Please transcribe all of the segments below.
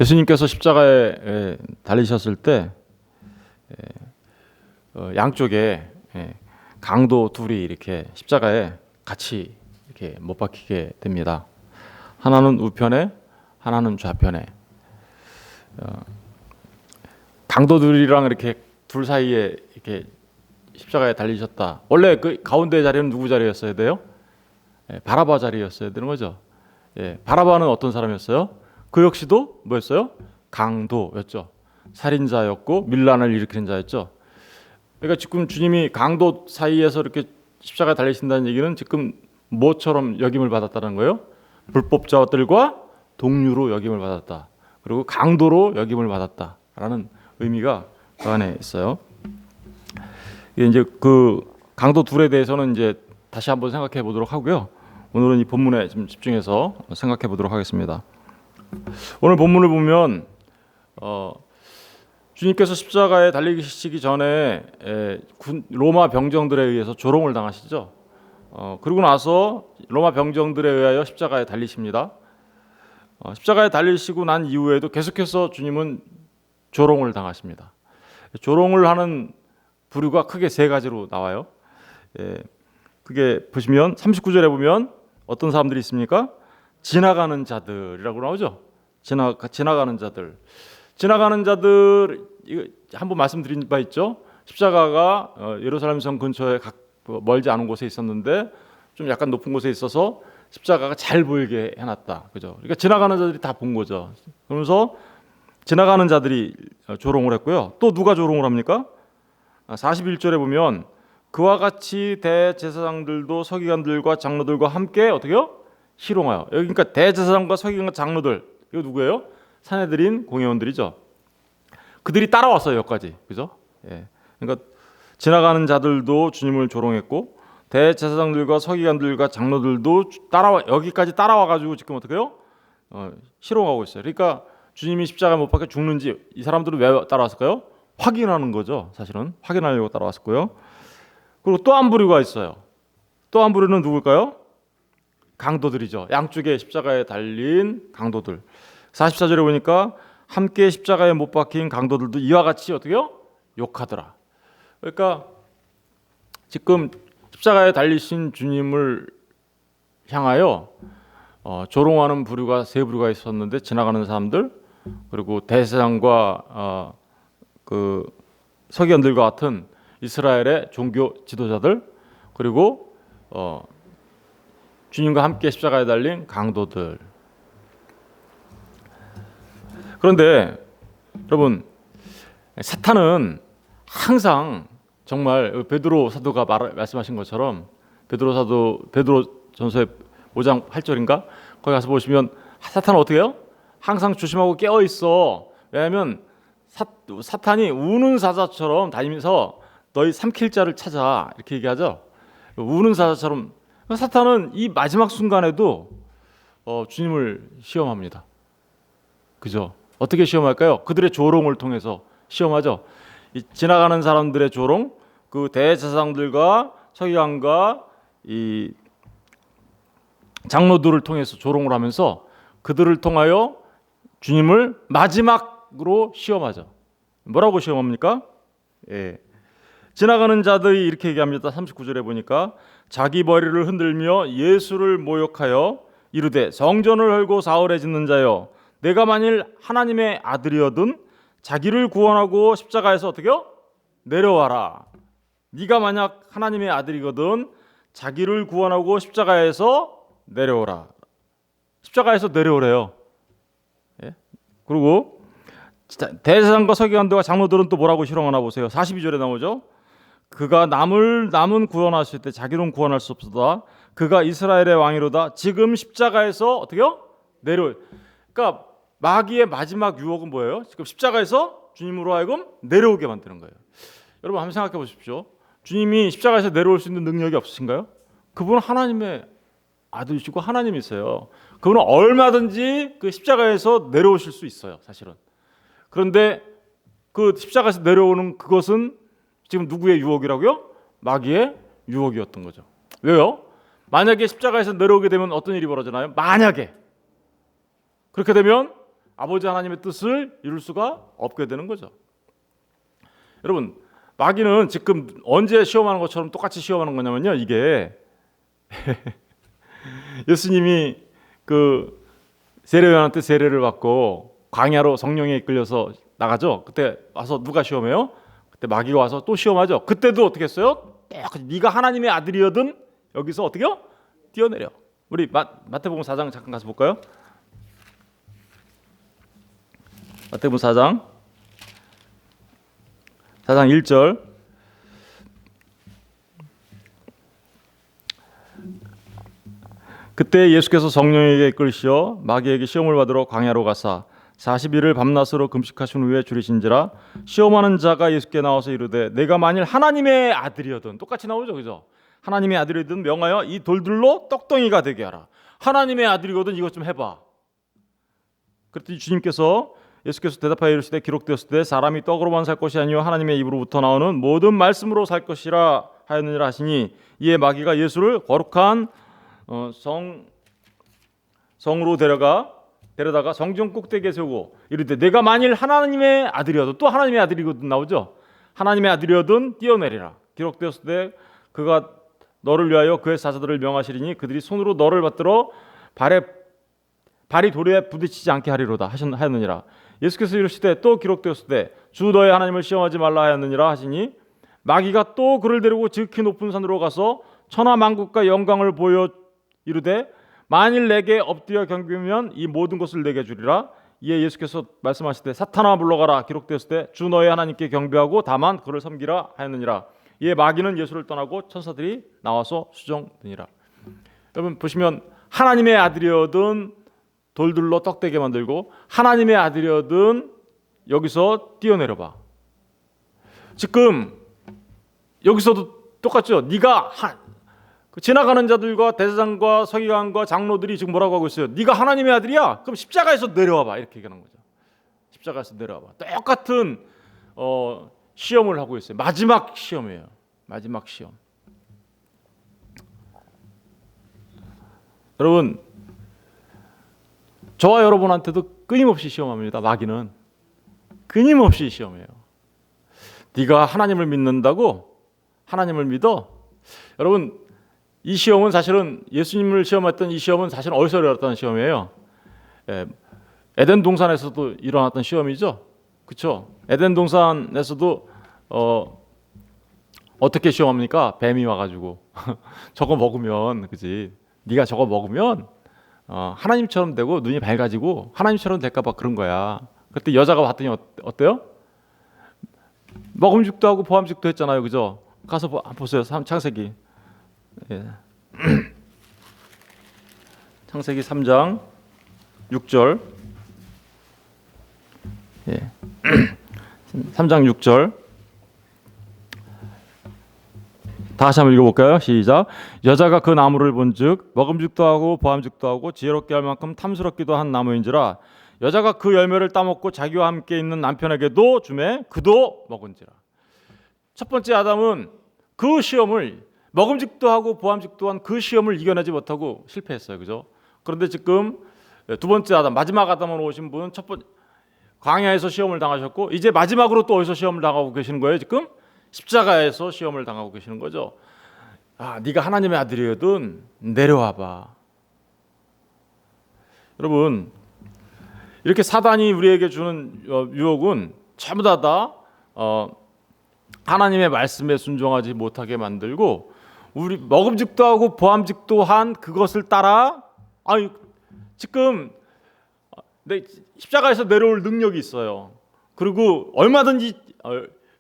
예수님께서 십자가에 달리셨을 때 양쪽에 강도 둘이 이렇게 십자가에 같이 이렇게 못 박히게 됩니다. 하나는 우편에, 하나는 좌편에. 강도들이랑 이렇게 둘 사이에 이렇게 십자가에 달리셨다. 원래 그 가운데 자리는 누구 자리였어야 돼요? 바라바 자리였어야 되는 거죠. 바라바는 어떤 사람이었어요? 그 역시도 뭐였어요? 강도였죠. 살인자였고 밀란을 일으키는 자였죠. 그러니까 지금 주님이 강도 사이에서 이렇게 십자가에 달리신다는 얘기는 지금 뭐처럼 역임을 받았다는 거예요? 불법자들과 동류로 역임을 받았다. 그리고 강도로 역임을 받았다라는 의미가 그 안에 있어요. 이제 그 강도 둘에 대해서는 이제 다시 한번 생각해 보도록 하고요. 오늘은 이 본문에 좀 집중해서 생각해 보도록 하겠습니다. 오늘 본문을 보면 주님께서 십자가에 달리시기 전에 로마 병정들에 의해서 조롱을 당하시죠. 그리고 나서 로마 병정들에 의하여 십자가에 달리십니다. 십자가에 달리시고 난 이후에도 계속해서 주님은 조롱을 당하십니다. 조롱을 하는 부류가 크게 세 가지로 나와요. 그게 보시면 39절에 보면 어떤 사람들이 있습니까? 지나가는 자들이라고 나오죠. 지나가는 자들. 지나가는 자들 이거 한번 말씀드린 바 있죠. 십자가가 예루살렘 성 근처에 멀지 않은 곳에 있었는데 좀 약간 높은 곳에 있어서 십자가가 잘 보이게 해놨다. 그죠? 그러니까 지나가는 자들이 다 본 거죠. 그러면서 지나가는 자들이 조롱을 했고요. 또 누가 조롱을 합니까? 41절에 보면 그와 같이 대제사장들도 서기관들과 장로들과 함께 어떻게요? 희롱하여. 여기 그러니까 대제사장과 서기관과 장로들 이거 누구예요? 산헤드린 공회원들이죠. 그들이 따라왔어요. 여기까지. 그죠? 그러니까 지나가는 자들도 주님을 조롱했고 대제사장들과 서기관들과 장로들도 여기까지 따라와 가지고 지금 어떻게요? 희롱하고 있어요. 그러니까 주님이 십자가에 못 박혀 죽는지 이 사람들은 왜 따라왔을까요? 확인하는 거죠. 사실은 확인하려고 따라왔고요. 그리고 또 한 부류가 있어요. 또 한 부류는 누굴까요? 강도들이죠. 양쪽에 십자가에 달린 강도들. 44절에 보니까 함께 십자가에 못 박힌 강도들도 이와 같이 어떻게요? 욕하더라. 그러니까 지금 십자가에 달리신 주님을 향하여 조롱하는 부류가 세 부류가 있었는데 지나가는 사람들 그리고 대제사장과 그 서기관들과 같은 이스라엘의 종교 지도자들 그리고 주님과 함께 십자가에 달린 강도들. 그런데 여러분 사탄은 항상 정말 베드로 사도가 말씀하신 것처럼 베드로전서의 5장 8절인가 거기 가서 보시면 사탄은 어떻게 해요? 항상 조심하고 깨어 있어. 왜냐하면 사탄이 우는 사자처럼 다니면서 너희 삼킬 자를 찾아 이렇게 얘기하죠. 우는 사자처럼 사탄은 이 마지막 순간에도 주님을 시험합니다. 그죠? 어떻게 시험할까요? 그들의 조롱을 통해서 시험하죠. 이 지나가는 사람들의 조롱, 그 대제사장들과 서기관과 이 장로들을 통해서 조롱을 하면서 그들을 통하여 주님을 마지막으로 시험하죠. 뭐라고 시험합니까? 지나가는 자들이 이렇게 얘기합니다. 39절에 보니까 자기 머리를 흔들며 예수를 모욕하여 이르되 성전을 헐고 사흘에 짓는 자여 내가 만일 하나님의 아들이어든 자기를 구원하고 십자가에서 어떻게요? 내려와라. 네가 만약 하나님의 아들이거든 자기를 구원하고 십자가에서 내려오라. 십자가에서 내려오래요. 그리고 대제사장과 서기관들과 장로들은 또 뭐라고 희롱하나 보세요. 42절에 나오죠. 그가 남은 구원하실 때 자기는 구원할 수 없도다. 그가 이스라엘의 왕이로다. 지금 십자가에서 어떻게요? 그러니까 마귀의 마지막 유혹은 뭐예요? 지금 십자가에서 주님으로 하여금 내려오게 만드는 거예요. 여러분 한번 생각해 보십시오. 주님이 십자가에서 내려올 수 있는 능력이 없으신가요? 그분은 하나님의 아들이시고 하나님이세요. 그분은 얼마든지 그 십자가에서 내려오실 수 있어요. 사실은. 그런데 그 십자가에서 내려오는 그것은 지금 누구의 유혹이라고요? 마귀의 유혹이었던 거죠. 왜요? 만약에 십자가에서 내려오게 되면 어떤 일이 벌어지나요? 만약에 그렇게 되면 아버지 하나님의 뜻을 이룰 수가 없게 되는 거죠. 여러분, 마귀는 지금 언제 시험하는 것처럼 똑같이 시험하는 거냐면요, 이게 예수님이 그 세례요한한테 세례를 받고 광야로 성령에 이끌려서 나가죠. 그때 와서 누가 시험해요? 그때 마귀가 와서 또 시험하죠. 그때도 어떻게 했어요? 네가 하나님의 아들이거든. 여기서 어떻게요? 뛰어내려. 우리 마태복음 4장 잠깐 가서 볼까요? 마태복음 4장 1절. 그때 예수께서 성령에게 이끌시어 마귀에게 시험을 받으러 광야로 가사 40일을 밤낮으로 금식하신 후에 줄이신지라. 시험하는 자가 예수께 나와서 이르되 내가 만일 하나님의 아들이거든. 똑같이 나오죠, 그죠? 하나님의 아들이든 명하여 이 돌들로 떡덩이가 되게 하라. 하나님의 아들이거든, 이것 좀 해봐. 그랬더니 예수께서 대답하여 이르시되 기록되었을 때 사람이 떡으로만 살 것이 아니요 하나님의 입으로부터 나오는 모든 말씀으로 살 것이라 하였느니라 하시니, 이에 마귀가 예수를 거룩한 성으로 데려다가 성전 꼭대기에 세우고 이르되 내가 만일 하나님의 아들이어도, 또 하나님의 아들이거든 나오죠. 하나님의 아들이어든 뛰어내리라. 기록되었을 때 그가 너를 위하여 그의 사자들을 명하시리니 그들이 손으로 너를 받들어 발이 돌에 부딪히지 않게 하리로다 하였느니라. 예수께서 이르시되 또 기록되었을 때 주 너의 하나님을 시험하지 말라 하였느니라 하시니, 마귀가 또 그를 데리고 지극히 높은 산으로 가서 천하 만국과 영광을 보여 이르되 만일 내게 엎드려 경배하면 이 모든 것을 내게 주리라. 이에 예수께서 말씀하시되 사탄아 물러가라. 기록되었을 때 주 너의 하나님께 경배하고 다만 그를 섬기라 하였느니라. 이에 마귀는 예수를 떠나고 천사들이 나와서 수정되니라. 여러분 보시면 하나님의 아들이어든 돌들로 떡되게 만들고 하나님의 아들이어든 여기서 뛰어내려봐. 지금 여기서도 똑같죠. 네가 지나가는 자들과 대제사장과 서기관과 장로들이 지금 뭐라고 하고 있어요? 네가 하나님의 아들이야? 그럼 십자가에서 내려와봐. 이렇게 얘기하는 거죠. 십자가에서 내려와봐. 똑같은 시험을 하고 있어요. 마지막 시험이에요. 마지막 시험. 여러분, 저와 여러분한테도 끊임없이 시험합니다. 마귀는 끊임없이 시험해요. 네가 하나님을 믿는다고? 하나님을 믿어? 여러분, 이 시험은 사실은 예수님을 시험했던 이 시험은 사실 어디서 일어났던 시험이에요? 에덴 동산에서도 일어났던 시험이죠. 그렇죠? 에덴 동산에서도 어떻게 시험합니까? 뱀이 와가지고 저거 먹으면, 그지? 네가 저거 먹으면 하나님처럼 되고 눈이 밝아지고 하나님처럼 될까봐 그런 거야. 그때 여자가 봤더니 어때요? 먹음직도 하고 보암직도 했잖아요, 그죠? 가서 보세요. 창세기. 예. 창세기 3장 6절. 예. 3장 6절. 다시 한번 읽어볼까요? 시작. 여자가 그 나무를 본즉 먹음직도 하고 보암직도 하고 지혜롭게 할 만큼 탐스럽기도 한 나무인지라. 여자가 그 열매를 따먹고 자기와 함께 있는 남편에게도 주매 그도 먹은지라. 첫 번째 아담은 그 시험을, 먹음직도 하고 보암직도 한 그 시험을 이겨내지 못하고 실패했어요, 그죠? 그런데 지금 두 번째 아담, 마지막 아담으로 오신 분은 첫 번째 광야에서 시험을 당하셨고, 이제 마지막으로 또 어디서 시험을 당하고 계시는 거예요? 지금 십자가에서 시험을 당하고 계시는 거죠. 네가 하나님의 아들이거든 내려와봐. 여러분, 이렇게 사단이 우리에게 주는 유혹은 전부 다 하나님의 말씀에 순종하지 못하게 만들고, 우리 먹음직도 하고 보암직도 한 그것을 따라 지금 십자가에서 내려올 능력이 있어요. 그리고 얼마든지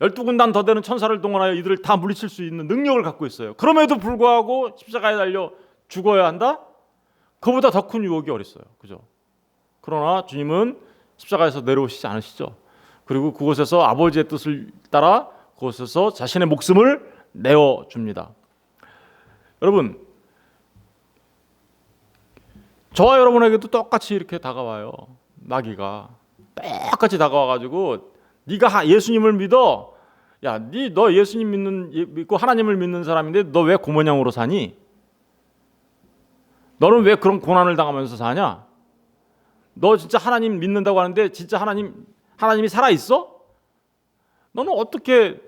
12군단 더 되는 천사를 동원하여 이들을 다 물리칠 수 있는 능력을 갖고 있어요. 그럼에도 불구하고 십자가에 달려 죽어야 한다? 그보다 더 큰 유혹이 어딨어요, 그죠? 그러나 주님은 십자가에서 내려오시지 않으시죠. 그리고 그곳에서 아버지의 뜻을 따라 그곳에서 자신의 목숨을 내어줍니다. 여러분, 저와 여러분에게도 똑같이 이렇게 다가와요. 마귀가 똑같이 다가와가지고 네가 예수님을 믿어. 야, 너 예수님 믿고 하나님을 믿는 사람인데 너 왜 고모냥으로 사니? 너는 왜 그런 고난을 당하면서 사냐? 너 진짜 하나님 믿는다고 하는데 진짜 하나님이 살아 있어? 너는 어떻게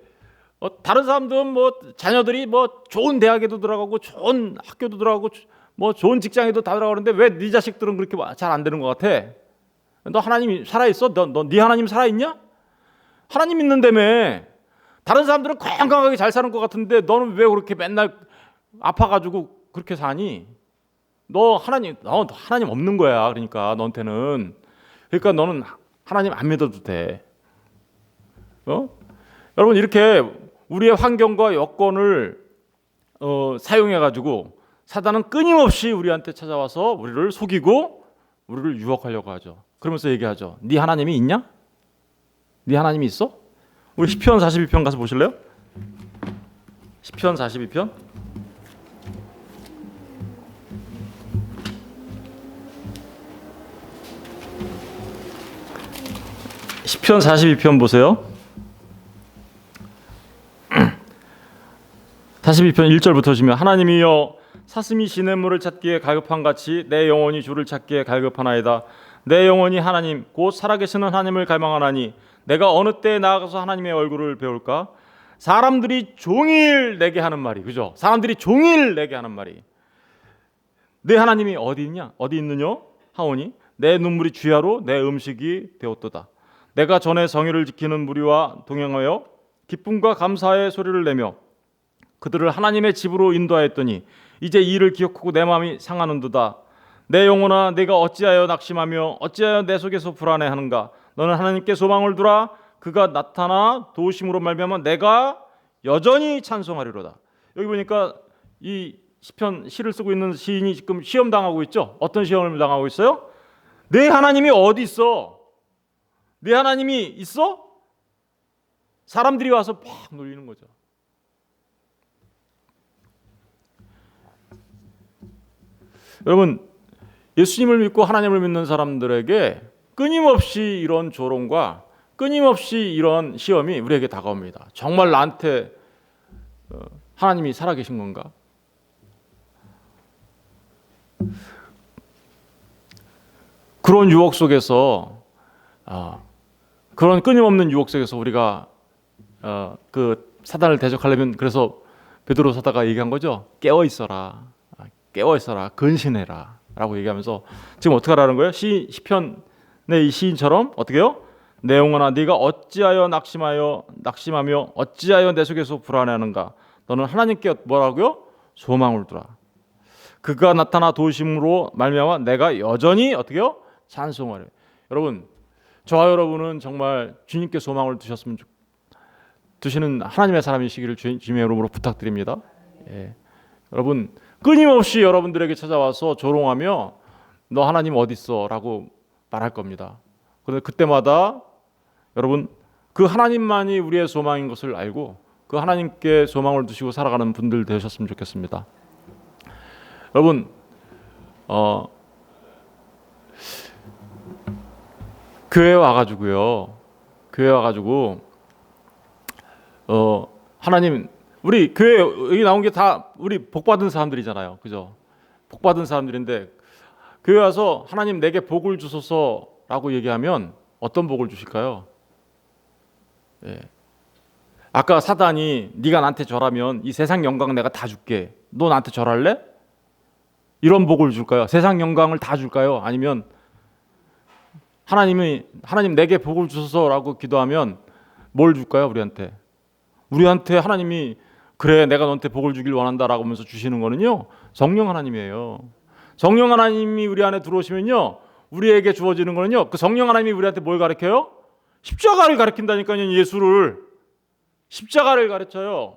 다른 사람들은 뭐 자녀들이 뭐 좋은 대학에도 들어가고 좋은 학교도 들어가고 뭐 좋은 직장에도 다 들어가는데 왜 네 자식들은 그렇게 잘 안 되는 것 같아? 너 하나님이 살아 있어? 네 하나님 살아 있냐? 하나님 믿는다며. 다른 사람들은 건강하게 잘 사는 것 같은데 너는 왜 그렇게 맨날 아파가지고 그렇게 사니? 너 하나님 없는 거야. 그러니까 너한테는. 그러니까 너는 하나님 안 믿어도 돼. 여러분 이렇게 우리의 환경과 여건을 사용해가지고 사단은 끊임없이 우리한테 찾아와서 우리를 속이고 우리를 유혹하려고 하죠. 그러면서 얘기하죠. 네 하나님이 있냐? 네 하나님이 있어? 우리 시편 42편 가서 보실래요? 시편 42편. 시편 42편 보세요. 42편 1절부터 보시면 하나님이여 사슴이 시냇물을 찾기에 갈급한 같이 내 영혼이 주를 찾기에 갈급하나이다. 내 영혼이 하나님 곧 살아계시는 하나님을 갈망하나니 내가 어느 때에 나아가서 하나님의 얼굴을 배울까? 사람들이 종일 내게 하는 말이, 그죠? 사람들이 종일 내게 하는 말이 내 하나님이 어디 있냐? 어디 있느냐? 하오니 내 눈물이 주야로 내 음식이 되었도다. 내가 전에 정의를 지키는 무리와 동행하여 기쁨과 감사의 소리를 내며 그들을 하나님의 집으로 인도하였더니 이제 이 일을 기억하고 내 마음이 상하는도다. 내 영혼아 내가 어찌하여 낙심하며 어찌하여 내 속에서 불안해하는가? 너는 하나님께 소망을 두라. 그가 나타나 도우심으로 말미암아 내가 여전히 찬송하리로다. 여기 보니까 이 시편 시를 쓰고 있는 시인이 지금 시험 당하고 있죠. 어떤 시험을 당하고 있어요? 내 하나님이 어디 있어? 내 하나님이 있어? 사람들이 와서 팍 놀리는 거죠. 여러분 예수님을 믿고 하나님을 믿는 사람들에게 끊임없이 이런 조롱과 끊임없이 이런 시험이 우리에게 다가옵니다. 정말 나한테 하나님이 살아계신 건가? 그런 유혹 속에서 그런 끊임없는 유혹 속에서 우리가 그 사단을 대적하려면 그래서 베드로 사다가 얘기한 거죠. 깨어 있어라, 근신해라 라고 얘기하면서 지금 어떻게 하라는 거예요? 시편의 이 시인처럼 어떻게 해요? 내 영혼아 네가 어찌하여 낙심하며 어찌하여 내 속에서 불안해하는가? 너는 하나님께 뭐라고요? 소망을 두라. 그가 나타나 도우심으로 말미암아 내가 여전히 어떻게 해요? 찬송하려. 여러분 저와 여러분은 정말 주님께 소망을 두시는 하나님의 사람이시기를 주님의 이름으로 부탁드립니다. 예. 여러분 끊임없이 여러분들에게 찾아와서 조롱하며 너 하나님 어디 있어? 라고 말할 겁니다. 그런데 그때마다 여러분 그 하나님만이 우리의 소망인 것을 알고 그 하나님께 소망을 두시고 살아가는 분들 되셨으면 좋겠습니다. 여러분 교회에 와가지고 하나님 우리 교회 여기 나온 게 다 우리 복받은 사람들이잖아요, 그죠? 복받은 사람들인데 교회 와서 하나님 내게 복을 주소서라고 얘기하면 어떤 복을 주실까요? 예. 아까 사단이 네가 나한테 절하면 이 세상 영광 내가 다 줄게. 너 나한테 절할래? 이런 복을 줄까요? 세상 영광을 다 줄까요? 아니면 하나님 내게 복을 주소서라고 기도하면 뭘 줄까요? 우리한테 하나님이 그래 내가 너한테 복을 주길 원한다라고 하면서 주시는 거는요 성령 하나님이에요. 성령 하나님이 우리 안에 들어오시면요 우리에게 주어지는 거는요 그 성령 하나님이 우리한테 뭘 가르쳐요? 십자가를 가르친다니까요. 십자가를 가르쳐요.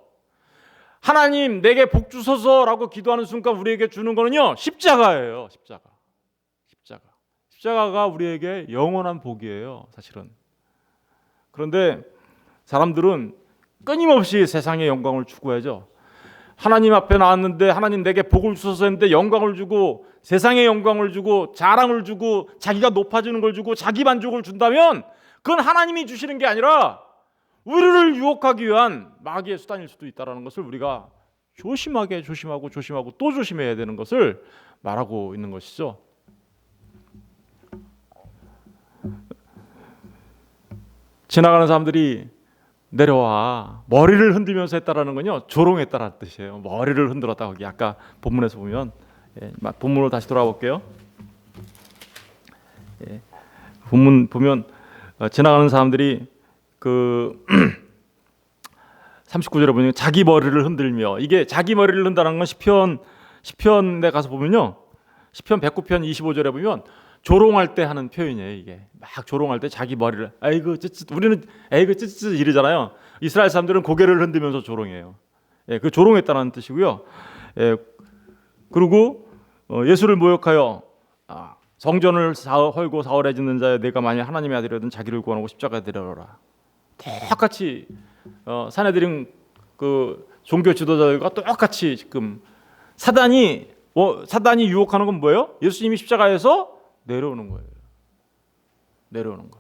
하나님 내게 복 주소서라고 기도하는 순간 우리에게 주는 거는요 십자가예요. 십자가가 우리에게 영원한 복이에요, 사실은. 그런데 사람들은 끊임없이 세상의 영광을 추구하죠. 하나님 앞에 나왔는데 하나님 내게 복을 주소서 했는데 영광을 주고 세상의 영광을 주고 자랑을 주고 자기가 높아지는 걸 주고 자기 만족을 준다면 그건 하나님이 주시는 게 아니라 우리를 유혹하기 위한 마귀의 수단일 수도 있다는 것을 우리가 조심하고 또 조심해야 되는 것을 말하고 있는 것이죠. 지나가는 사람들이 내려와 머리를 흔들면서 했다라는 건요 조롱했다라는 뜻이에요. 머리를 흔들었다. 거기 아까 본문에서 보면 본문으로 다시 돌아볼게요. 본문 보면 지나가는 사람들이 그 39절에 보면 자기 머리를 흔들며, 이게 자기 머리를 흔다는 건 시편에 가서 보면요 시편 109편 25절에 보면 조롱할 때 하는 표현이에요. 이게 막 조롱할 때 자기 머리를 아이고 찌찌, 우리는 에이그 찌찌 이러잖아요. 이스라엘 사람들은 고개를 흔들면서 조롱해요. 그 조롱했다는 뜻이고요. 그리고 예수를 모욕하여 성전을 헐고 사흘에 짓는 자여, 내가 만일 하나님의 아들이거든 자기를 구원하고 십자가에 내려오라. 똑같이 사내들인 그 종교 지도자들과 똑같이 지금 사단이 유혹하는 건 뭐예요? 예수님이 십자가에서 내려오는 거예요. 내려오는 거.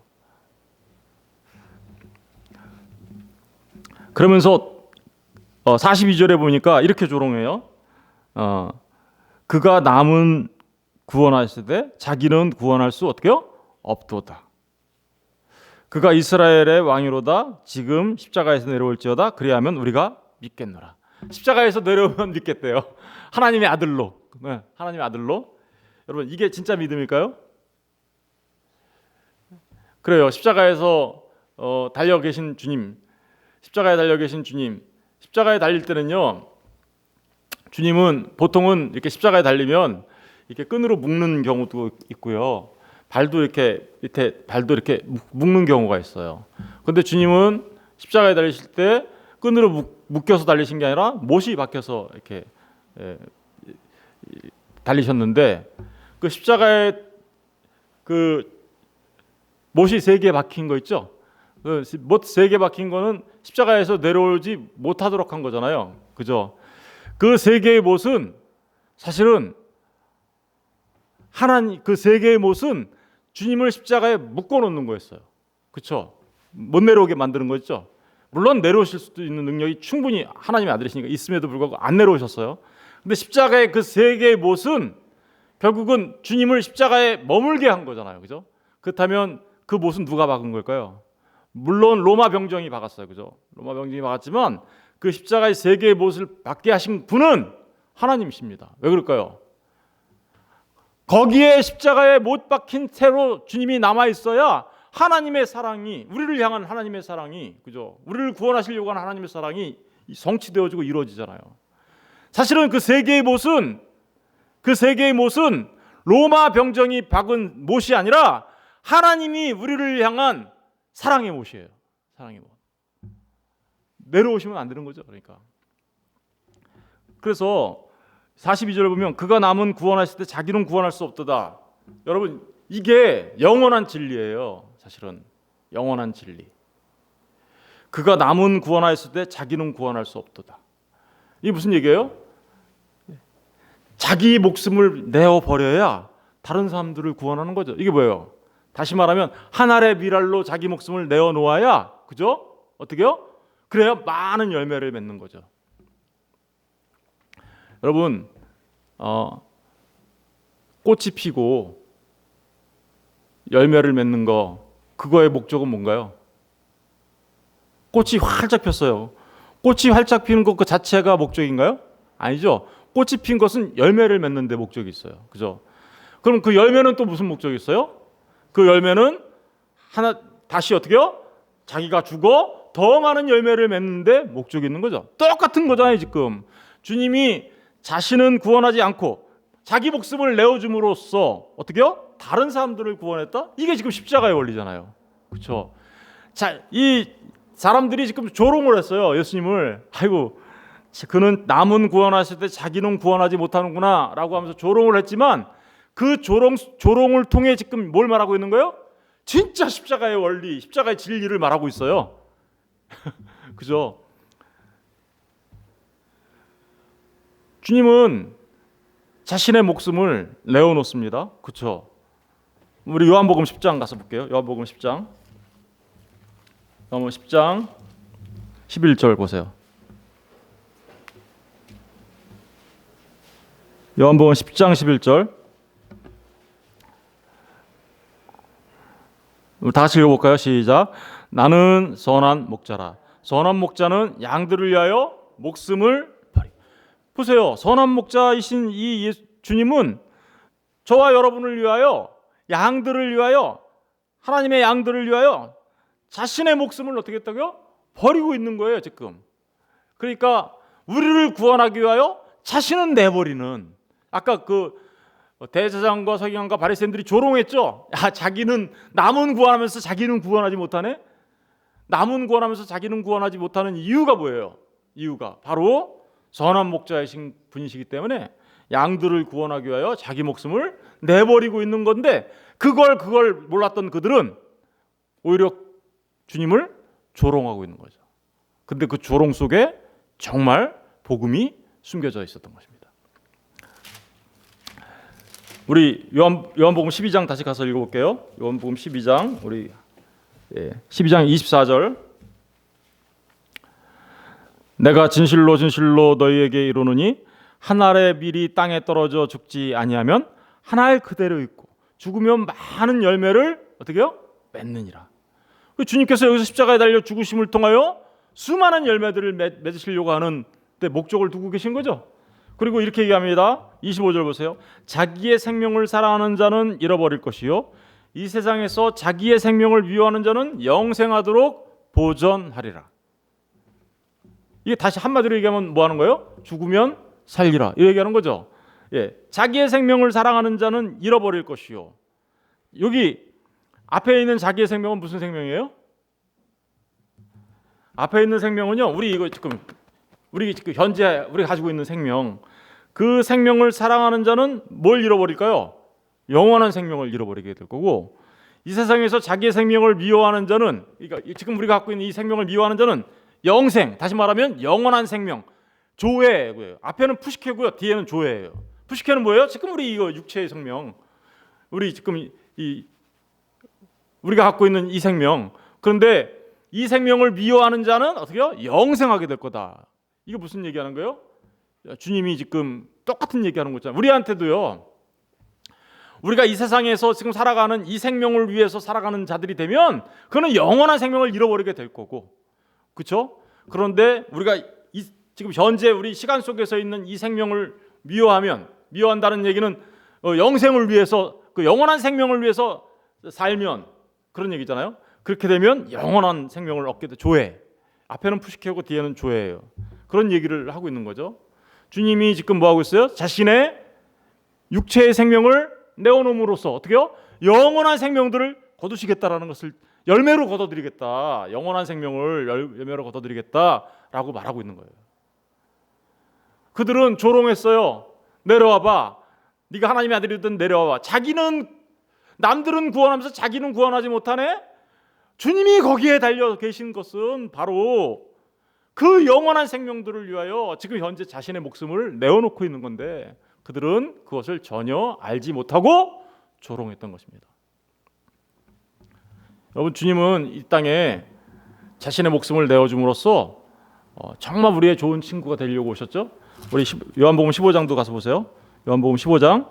그러면서 42절에 보니까 이렇게 조롱해요. 그가 남은 구원하실 때 자기는 구원할 수 어떻게요? 없도다. 그가 이스라엘의 왕이로다. 지금 십자가에서 내려올지어다. 그리하면 우리가 믿겠노라. 십자가에서 내려오면 믿겠대요. 하나님의 아들로. 네, 하나님의 아들로. 여러분 이게 진짜 믿음일까요? 그래요. 십자가에서 달려 계신 주님, 십자가에 달려 계신 주님, 십자가에 달릴 때는요, 주님은 보통은 이렇게 십자가에 달리면 이렇게 끈으로 묶는 경우도 있고요, 발도 이렇게 밑에 발도 이렇게 묶는 경우가 있어요. 그런데 주님은 십자가에 달리실 때 끈으로 묶여서 달리신 게 아니라 못이 박혀서 이렇게 달리셨는데, 그 십자가에 그 못이 3개 박힌 거 있죠? 그 못 3개 박힌 거는 십자가에서 내려오지 못하도록 한 거잖아요. 그죠? 그 3개의 못은 사실은 그 3개의 못은 주님을 십자가에 묶어 놓는 거였어요. 그렇죠? 못 내려오게 만드는 거죠. 물론 내려오실 수도 있는 능력이 충분히 하나님의 아들이시니까 있음에도 불구하고 안 내려오셨어요. 근데 십자가의 그 3개의 못은 결국은 주님을 십자가에 머물게 한 거잖아요. 그죠? 그렇다면 그 못은 누가 박은 걸까요? 물론 로마 병정이 박았어요. 그죠? 로마 병정이 박았지만 그 십자가의 3개의 못을 박게 하신 분은 하나님이십니다. 왜 그럴까요? 거기에 십자가에 못 박힌 채로 주님이 남아 있어야 하나님의 사랑이, 우리를 향한 하나님의 사랑이, 그죠? 우리를 구원하시려고 하는 하나님의 사랑이 성취되어지고 이루어지잖아요. 사실은 그 3개의 못은 로마 병정이 박은 못이 아니라 하나님이 우리를 향한 사랑의 못이에요. 사랑의 못. 내려오시면 안 되는 거죠. 그러니까. 그래서 42절을 보면 그가 남은 구원하실 때 자기는 구원할 수 없도다. 여러분 이게 영원한 진리예요. 사실은 영원한 진리. 그가 남은 구원하였을 때 자기는 구원할 수 없도다. 이게 무슨 얘기예요? 자기 목숨을 내어버려야 다른 사람들을 구원하는 거죠. 이게 뭐예요? 다시 말하면 한 알의 밀알로 자기 목숨을 내어놓아야, 그죠? 어떻게요? 그래야 많은 열매를 맺는 거죠. 여러분 꽃이 피고 열매를 맺는 거, 그거의 목적은 뭔가요? 꽃이 활짝 폈어요. 꽃이 활짝 피는 것 그 자체가 목적인가요? 아니죠. 꽃이 핀 것은 열매를 맺는 데 목적이 있어요. 그죠? 그럼 그 열매는 또 무슨 목적이 있어요? 그 열매는 다시 어떻게요? 자기가 죽어 더 많은 열매를 맺는 데 목적이 있는 거죠. 똑같은 거잖아요. 지금 주님이 자신은 구원하지 않고 자기 목숨을 내어줌으로써 어떻게요? 다른 사람들을 구원했다? 이게 지금 십자가의 원리잖아요. 그렇죠? 자, 이 사람들이 지금 조롱을 했어요. 예수님을. 아이고, 그는 남은 구원하실 때 자기는 구원하지 못하는구나 라고 하면서 조롱을 했지만, 그 조롱을 통해 지금 뭘 말하고 있는 거예요? 진짜 십자가의 원리, 십자가의 진리를 말하고 있어요. 그죠? 주님은 자신의 목숨을 내어놓습니다. 그렇죠? 우리 요한복음 10장 가서 볼게요. 요한복음 10장 11절 보세요. 요한복음 10장 11절. 다 같이 읽어볼까요? 시작. 나는 선한 목자라. 선한 목자는 양들을 위하여 목숨을 버리. 보세요. 선한 목자이신 이 주님은 저와 여러분을 위하여, 양들을 위하여, 하나님의 양들을 위하여 자신의 목숨을 어떻게 했다고요? 버리고 있는 거예요, 지금. 그러니까 우리를 구원하기 위하여 자신은 내버리는, 아까 그 대제사장과 서기관과 바리새인들이 조롱했죠. 자기는 남은 구원하면서 자기는 구원하지 못하네. 남은 구원하면서 자기는 구원하지 못하는 이유가 뭐예요? 이유가 바로 선한 목자이신 분이시기 때문에 양들을 구원하기 위하여 자기 목숨을 내버리고 있는 건데, 그걸 몰랐던 그들은 오히려 주님을 조롱하고 있는 거죠. 근데 그 조롱 속에 정말 복음이 숨겨져 있었던 것입니다. 우리 요한복음 12장 다시 가서 읽어볼게요. 요한복음 12장 우리 12장 24절. 내가 진실로 진실로 너희에게 이르노니 한 알의 밀이 땅에 떨어져 죽지 아니하면 한 알 그대로 있고 죽으면 많은 열매를 어떻게요? 맺느니라. 주님께서 여기서 십자가에 달려 죽으심을 통하여 수많은 열매들을 맺으시려고 하는 데 목적을 두고 계신 거죠. 그리고 이렇게 얘기합니다. 25절 보세요. 자기의 생명을 사랑하는 자는 잃어버릴 것이요 이 세상에서 자기의 생명을 미워하는 자는 영생하도록 보전하리라. 이게 다시 한마디로 얘기하면 뭐 하는 거예요? 죽으면 살리라, 이 얘기하는 거죠. 자기의 생명을 사랑하는 자는 잃어버릴 것이요. 여기 앞에 있는 자기의 생명은 무슨 생명이에요? 앞에 있는 생명은요, 우리 현재 우리가 가지고 있는 생명, 그 생명을 사랑하는 자는 뭘 잃어버릴까요? 영원한 생명을 잃어버리게 될 거고, 이 세상에서 자기의 생명을 미워하는 자는, 그러니까 지금 우리가 갖고 있는 이 생명을 미워하는 자는 영생, 다시 말하면 영원한 생명, 조회고요. 앞에는 푸시케고요, 뒤에는 조회예요. 푸시케는 뭐예요? 지금 우리 이거 육체의 생명, 우리 지금 우리가 갖고 있는 이 생명. 그런데 이 생명을 미워하는 자는 어떻게요? 영생하게 될 거다. 이게 무슨 얘기하는 거예요? 주님이 지금 똑같은 얘기하는 거잖아요. 우리한테도요. 우리가 이 세상에서 지금 살아가는 이 생명을 위해서 살아가는 자들이 되면 그는 영원한 생명을 잃어버리게 될 거고, 그렇죠? 그런데 우리가 지금 현재 우리 시간 속에서 있는 이 생명을 미워한다는 얘기는 영생을 위해서, 그 영원한 생명을 위해서 살면, 그런 얘기잖아요. 그렇게 되면 영원한 생명을 얻게 돼. 조회. 앞에는 푸시케고 뒤에는 조회예요. 그런 얘기를 하고 있는 거죠. 주님이 지금 뭐 하고 있어요? 자신의 육체의 생명을 내어놓음으로써 어떻게요? 영원한 생명들을 거두시겠다라는 것을 열매로 거둬드리겠다. 영원한 생명을 열매로 거둬드리겠다라고 말하고 있는 거예요. 그들은 조롱했어요. 내려와봐. 네가 하나님의 아들이든 내려와봐. 남들은 구원하면서 자기는 구원하지 못하네. 주님이 거기에 달려 계신 것은 바로 그 영원한 생명들을 위하여 지금 현재 자신의 목숨을 내어놓고 있는 건데, 그들은 그것을 전혀 알지 못하고 조롱했던 것입니다. 여러분, 주님은 이 땅에 자신의 목숨을 내어줌으로써 정말 우리의 좋은 친구가 되려고 오셨죠. 우리 요한복음 15장도 가서 보세요. 요한복음 15장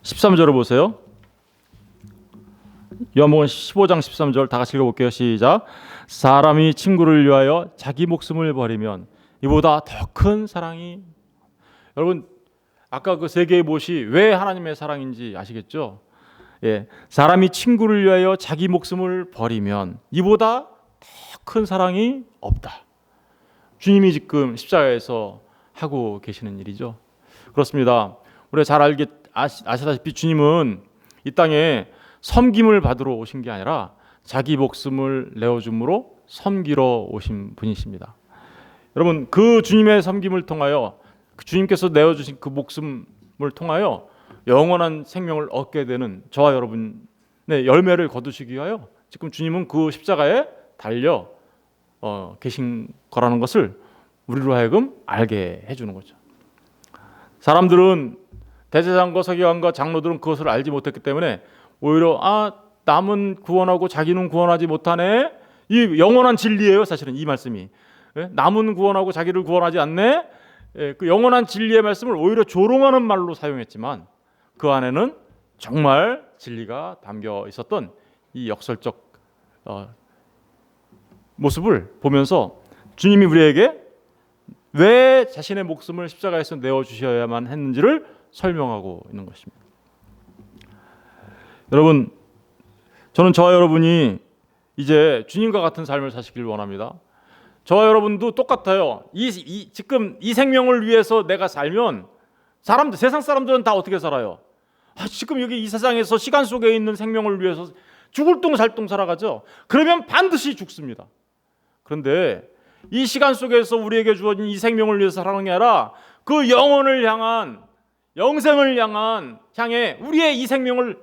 13절을 보세요. 요한복음 15장 13절 다 같이 읽어볼게요. 시작. 사람이 친구를 위하여 자기 목숨을 버리면 이보다 더 큰 사랑이. 여러분, 아까 그 세 개의 못이 왜 하나님의 사랑인지 아시겠죠? 사람이 친구를 위하여 자기 목숨을 버리면 이보다 더 큰 사랑이 없다. 주님이 지금 십자가에서 하고 계시는 일이죠. 그렇습니다. 우리가 잘 아시다시피 주님은 이 땅에 섬김을 받으러 오신 게 아니라 자기 목숨을 내어줌으로 섬기러 오신 분이십니다. 여러분, 그 주님의 섬김을 통하여, 주님께서 내어주신 그 목숨을 통하여 영원한 생명을 얻게 되는 저와 여러분의 열매를 거두시기 위하여 지금 주님은 그 십자가에 달려 계신 거라는 것을 우리로 하여금 알게 해주는 거죠. 사람들은, 대제사장과 서기관과 장로들은 그것을 알지 못했기 때문에 오히려 남은 구원하고 자기는 구원하지 못하네, 이 영원한 진리예요. 사실은 이 말씀이 남은 구원하고 자기를 구원하지 않네, 그 영원한 진리의 말씀을 오히려 조롱하는 말로 사용했지만, 그 안에는 정말 진리가 담겨 있었던 이 역설적 모습을 보면서 주님이 우리에게 왜 자신의 목숨을 십자가에서 내어주셔야만 했는지를 설명하고 있는 것입니다. 여러분, 저는 저와 여러분이 이제 주님과 같은 삶을 사시길 원합니다. 저와 여러분도 똑같아요. 지금 이 생명을 위해서 내가 살면 세상 사람들은 다 어떻게 살아요? 지금 여기 이 세상에서 시간 속에 있는 생명을 위해서 죽을 둥 살 둥 살아가죠. 그러면 반드시 죽습니다. 그런데 이 시간 속에서 우리에게 주어진 이 생명을 위해서 살아가는 게 아니라 그 영혼을 향한, 영생을 향해 우리의 이 생명을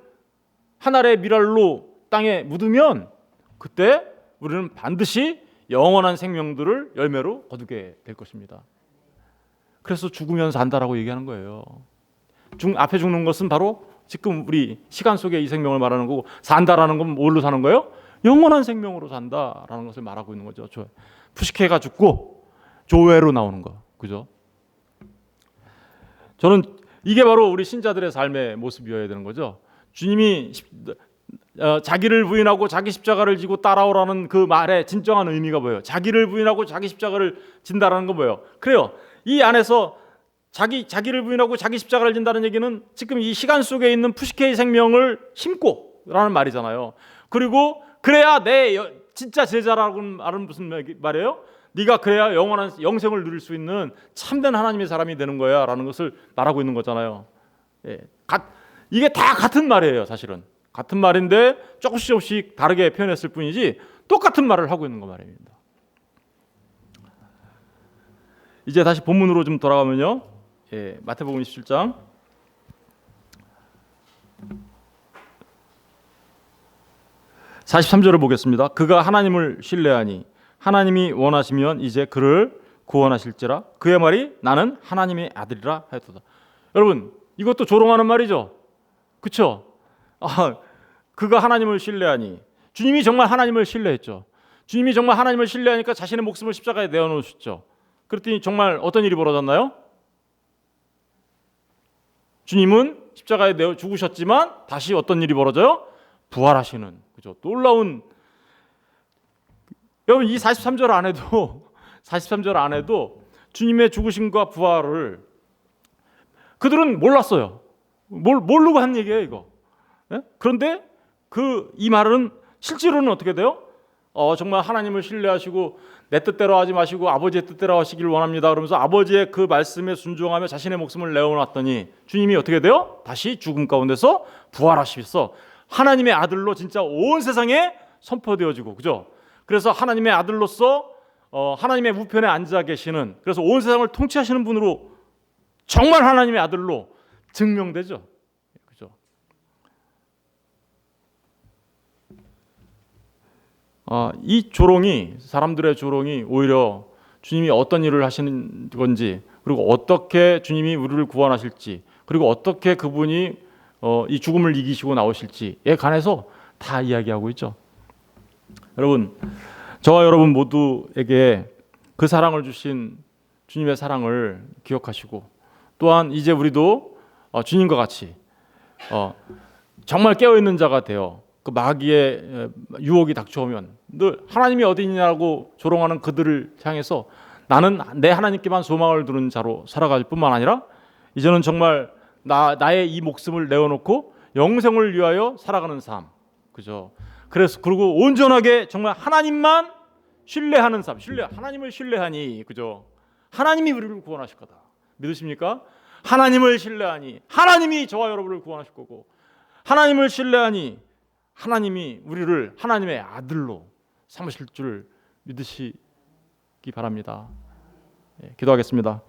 한 알의 밀알로 땅에 묻으면 그때 우리는 반드시 영원한 생명들을 열매로 거두게 될 것입니다. 그래서 죽으면 산다라고 얘기하는 거예요. 앞에 죽는 것은 바로 지금 우리 시간 속에 이 생명을 말하는 거고, 산다라는 건 뭘로 사는 거예요? 영원한 생명으로 산다라는 것을 말하고 있는 거죠. 푸시케가 죽고 조회로 나오는 거, 그죠? 저는 이게 바로 우리 신자들의 삶의 모습이어야 되는 거죠. 주님이 자기를 부인하고 자기 십자가를 지고 따라오라는 그 말의 진정한 의미가 뭐예요? 자기를 부인하고 자기 십자가를 진다라는 건 뭐예요? 그래요. 이 안에서 자기를 부인하고 자기 십자가를 진다는 얘기는 지금 이 시간 속에 있는 푸시케의 생명을 심고라는 말이잖아요. 그리고 그래야 내 진짜 제자라고는 말은 무슨 말이에요? 네가 그래야 영원한 영생을 누릴 수 있는 참된 하나님의 사람이 되는 거야라는 것을 말하고 있는 거잖아요. 이게 다 같은 말이에요. 사실은 같은 말인데 조금씩 다르게 표현했을 뿐이지 똑같은 말을 하고 있는 거 말입니다. 이제 다시 본문으로 좀 돌아가면요. 마태복음 27장 43절을 보겠습니다. 그가 하나님을 신뢰하니 하나님이 원하시면 이제 그를 구원하실지라 그의 말이 나는 하나님의 아들이라 하였도다. 여러분, 이것도 조롱하는 말이죠. 그렇죠? 그가 하나님을 신뢰하니, 주님이 정말 하나님을 신뢰했죠. 주님이 정말 하나님을 신뢰하니까 자신의 목숨을 십자가에 내어놓으셨죠. 그랬더니 정말 어떤 일이 벌어졌나요? 주님은 십자가에 내어 죽으셨지만 다시 어떤 일이 벌어져요? 부활하시는, 그죠? 놀라운. 여러분, 이 43절 안에도 주님의 죽으심과 부활을 그들은 몰랐어요. 모르고 한 얘기예요, 이거. 그런데 이 말은 실제로는 어떻게 돼요? 정말 하나님을 신뢰하시고 내 뜻대로 하지 마시고 아버지의 뜻대로 하시길 원합니다. 그러면서 아버지의 그 말씀에 순종하며 자신의 목숨을 내어놨더니 주님이 어떻게 돼요? 다시 죽음 가운데서 부활하시면서 하나님의 아들로 진짜 온 세상에 선포되어지고, 그죠? 그래서 하나님의 아들로서 하나님의 우편에 앉아 계시는, 그래서 온 세상을 통치하시는 분으로 정말 하나님의 아들로 증명되죠. 그죠? 이 사람들의 조롱이 오히려 주님이 어떤 일을 하시는 건지, 그리고 어떻게 주님이 우리를 구원하실지, 그리고 어떻게 그분이 이 죽음을 이기시고 나오실지에 관해서 다 이야기하고 있죠. 여러분, 저와 여러분 모두에게 그 사랑을 주신 주님의 사랑을 기억하시고, 또한 이제 우리도 주님과 같이 정말 깨어있는 자가 되어 그 마귀의 유혹이 닥쳐오면 늘 하나님이 어디 있냐고 조롱하는 그들을 향해서 나는 내 하나님께만 소망을 두는 자로 살아갈 뿐만 아니라 이제는 정말 나의 이 목숨을 내어놓고 영생을 위하여 살아가는 삶, 그죠? 그리고 온전하게 정말 하나님만 신뢰하는 삶, 하나님을 신뢰하니, 그죠? 하나님이 우리를 구원하실 거다. 믿으십니까? 하나님을 신뢰하니 하나님이 저와 여러분을 구원하실 거고, 하나님을 신뢰하니 하나님이 우리를 하나님의 아들로 삼으실 줄 믿으시기 바랍니다. 기도하겠습니다.